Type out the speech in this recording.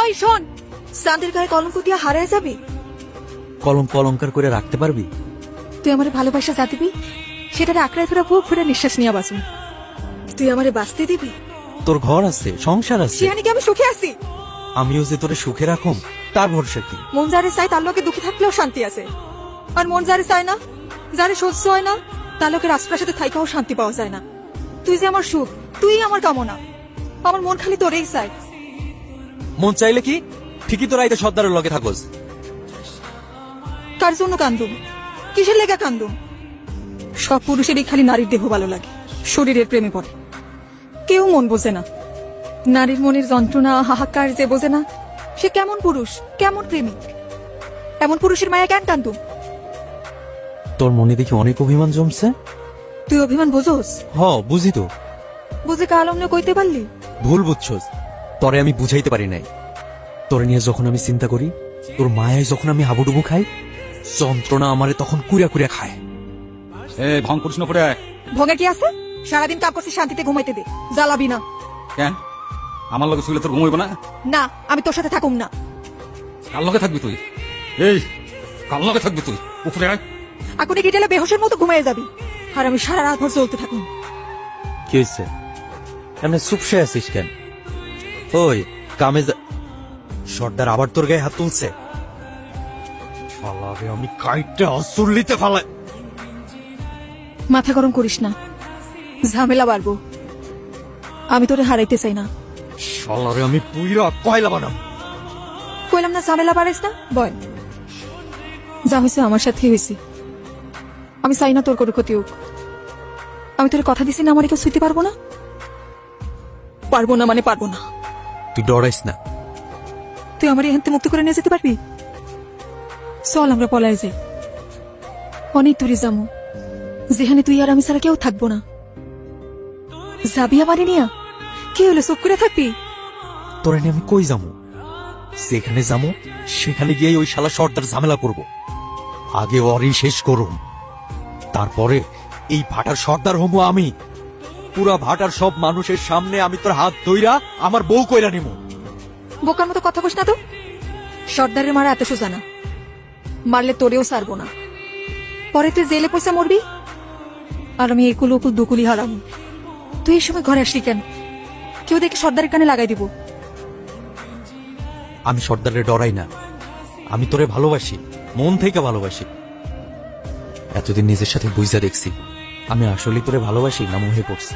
এই শোন, চাঁদের গায়ে কলঙ্ক দিয়ে হারায় যাবি। কলঙ্ক অলঙ্কার করে রাখতে পারবি? তুই আমারে ভালোবাসা যা দিবি সেটারে আঁকড়ায় ধরে বুক ফুটে নিঃশ্বাস নিয়ে বাঁচুন। তুই আমারে বাঁচতে দিবি। তোর ঘর আছে, সংসার আছে, সেখানে কি আমি সুখে আছি? আমিও যে তোরে সুখে রাখুম তার ভরসা কি? মন যারে চাই তার লোকে দুঃখে থাকলেও শান্তি আছে, আর মন যারে চায় না, যারে সহ্য হয় না, তার লোকে রাজপ্রাসাদে থাইকাও শান্তি পাওয়া যায় না। তুই যে আমার সুখ, তুই আমার কামনা, আমার মন খালি তোরেই চাই। মন চাইলে কি ঠিকই তোরা এই সর্দারের লগে থাকোস। কার জন্য কান্দুম? কিসের লেগা কান্দুম? সব পুরুষেরই খালি নারীর দেহ ভালো লাগে, শরীরের প্রেমে পড়ে। কেউ মন বোঝে না। নারীর মনের যন্ত্রণা হাহাকার যে বোঝে না, সে কেমন পুরুষ, কেমন প্রেমিক? এমন পুরুষের মায়া কেন কান্দুম? তোর মনে দেখি অনেক অভিমান জমছে। তুই অভিমান বোঝোস? বুঝি তো। বুঝে কাল অমনে কইতে পারলি? ভুল বুঝছস, তরে আমি বুঝাইতে পারি নাই। তোরে নিয়ে যখন আমি চিন্তা করি, তোর মায়ায় যখন আমি হাবুডুবু খাই, যন্ত্রণা আমারে তখন কুড়া কুড়া খায়। ভং করিস না পড়ে। ভঙ্গে কি আছে? সারাদিন কাম করছিস, শান্তিতে ঘুমাইতে দে, জ্বালাবি না। কেন আমার লগে শুইলে তোর ঘুমাইব না? না, আমি তোর সাথে থাকুম না। কার লগে থাকবি তুই? এই কার লগে থাকবি তুই? উপরে আয়। এখনই গিটেলে বেহোশের মতো ঘুমাই যাবি, আর আমি সারা রাত ভর চলতে থাকুম। কি হয়েছে? এমনি চুপসে আছিস কেন? ওই কামে সর্দার আবার তোর গায়ে হাত তুলছে। শালারে আমি কাইটটা অসুল্লিতে ফালাই। মাথা গরম করিস না, ঝামেলা বাড়বো। আমি তোরে হারাইতে চাই না। শালারে আমি পুইরা কয়লা বানাম। কইলাম না ঝামেলা বাড়াইস না, বয়। যা হয়েছে আমার সাথে হয়েছে, আমি চাই না তোর কোনো ক্ষতি হোক। আমি তোর কথা দিছি না, আমার কেউ শুইতে পারবো না। পারবো না মানে পারবো না। তুই ডরাইস না। তুই আমার এখান থেকে মুক্ত করে নিয়ে যেতে পারবি? চল আমরা পলায় যাই, অনেক দূরে যাবো, যেখানে তুই আর আমি ছাড়া কেউ থাকবো না। যাবি আমারে নিয়া? কি হলো, চুপ করে থাকবি? তোরে নিয়ে আমি কই যাবো? যেখানে যাবো সেখানে গিয়ে ওই শালা সর্দার ঝামেলা করব। আগে ওরই শেষ করুন, তারপরে এই ভাটার সর্দার হবো আমি। পুরা ভাটার সব মানুষের সামনে আমি তোর হাত ধইরা আমার বউ কইরা নিব। বোকার মতো কথা কস না তো। সর্দারের মারা এত সোজা না, মারলে তোরেও সারবো না। পরে তুই জেলে পয়সা মরবি, আর আমি একুল ওকুল দুকুলি হারাম। তুই এই সময় ঘরে আসলি কেন? কেউ দেখে সর্দারের কানে লাগাই দিব। আমি সর্দারে ডরাই না, আমি তোরে ভালোবাসি, মন থেকে ভালোবাসি। এতদিন নিজের সাথে বুঝা দেখছি আমি আসলে তোরে ভালোবাসি না মোহে পড়ছি।